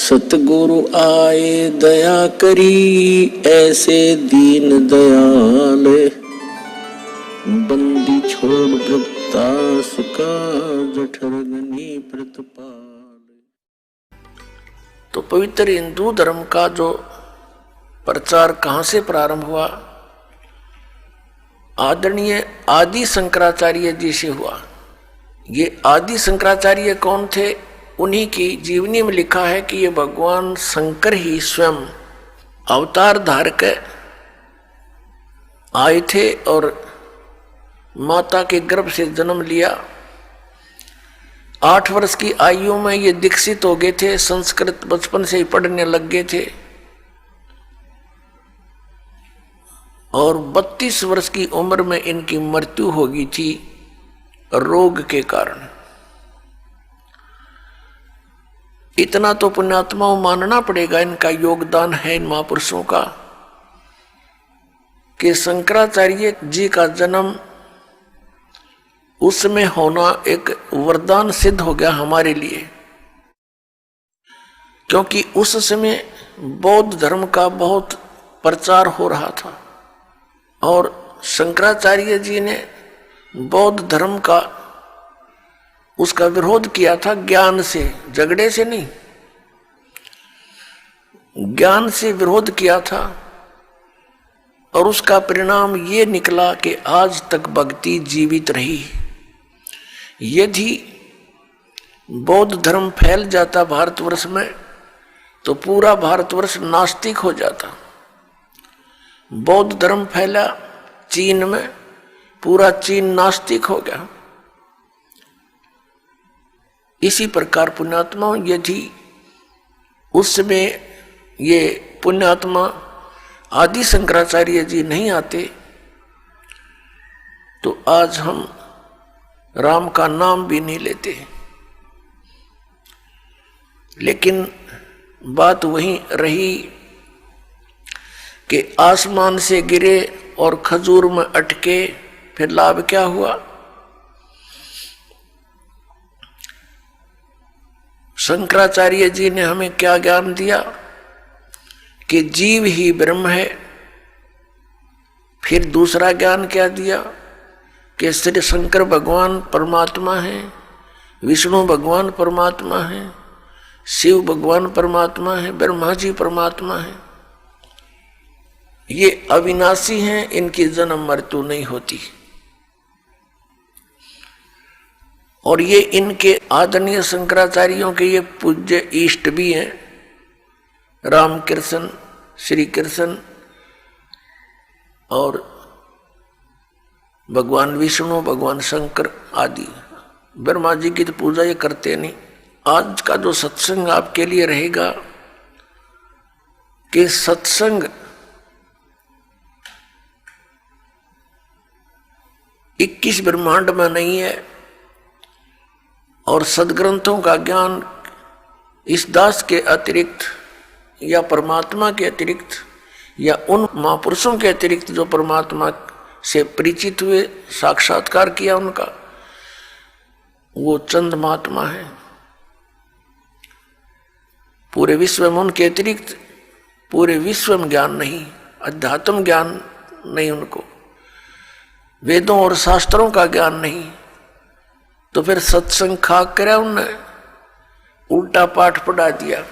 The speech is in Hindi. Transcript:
सतगुरु आए दया करी, ऐसे दीन दयाल, बंदी छोड़ प्रतास का, जठरगनी प्रतिपाल। तो पवित्र हिंदू धर्म का जो प्रचार कहाँ से प्रारंभ हुआ? आदरणीय आदि शंकराचार्य जी से हुआ। ये आदि शंकराचार्य कौन थे? उन्हीं की जीवनी में लिखा है कि ये भगवान शंकर ही स्वयं अवतार धारक आए थे और माता के गर्भ से जन्म लिया। 8 वर्ष की आयु में ये दीक्षित हो गए थे, संस्कृत बचपन से ही पढ़ने लग गए थे और 32 वर्ष की उम्र में इनकी मृत्यु हो गई थी रोग के कारण। इतना तो पुण्यात्माओं मानना पड़ेगा, इनका योगदान है इन महापुरुषों का, कि शंकराचार्य जी का जन्म उस समय होना एक वरदान सिद्ध हो गया हमारे लिए, क्योंकि उस समय बौद्ध धर्म का बहुत प्रचार हो रहा था और शंकराचार्य जी ने बौद्ध धर्म का उसका विरोध किया था ज्ञान से, झगड़े से नहीं, ज्ञान से विरोध किया था। और उसका परिणाम ये निकला कि आज तक भक्ति जीवित रही। यदि बौद्ध धर्म फैल जाता भारतवर्ष में तो पूरा भारतवर्ष नास्तिक हो जाता। बौद्ध धर्म फैला चीन में, पूरा चीन नास्तिक हो गया। इसी प्रकार पुण्यात्मा, यदि उस समय ये पुण्यात्मा आदि शंकराचार्य जी नहीं आते तो आज हम राम का नाम भी नहीं लेते। लेकिन बात वहीं रही कि आसमान से गिरे और खजूर में अटके, फिर लाभ क्या हुआ? शंकराचार्य जी ने हमें क्या ज्ञान दिया कि जीव ही ब्रह्म है। फिर दूसरा ज्ञान क्या दिया कि श्री शंकर भगवान परमात्मा है, विष्णु भगवान परमात्मा है, शिव भगवान परमात्मा है, ब्रह्मा जी परमात्मा है। ये अविनाशी हैं, इनकी जन्म मृत्यु नहीं होती। और ये इनके आदरणीय शंकराचार्यों के ये पूज्य इष्ट भी हैं, रामकृष्ण, श्री कृष्ण और भगवान विष्णु, भगवान शंकर आदि। ब्रह्मा जी की तो पूजा ये करते नहीं। आज का जो सत्संग आपके लिए रहेगा कि सत्संग 21 ब्रह्मांड में नहीं है और सदग्रंथों का ज्ञान इस दास के अतिरिक्त या परमात्मा के अतिरिक्त या उन महापुरुषों के अतिरिक्त जो परमात्मा से परिचित हुए, साक्षात्कार किया उनका, वो चंद महात्मा है। पूरे विश्व में उनके अतिरिक्त पूरे विश्व में ज्ञान नहीं, अध्यात्म ज्ञान नहीं उनको, वेदों और शास्त्रों का ज्ञान नहीं। तो फिर सत्संग खाक करा उनने, उल्टा पाठ पढ़ा दिया।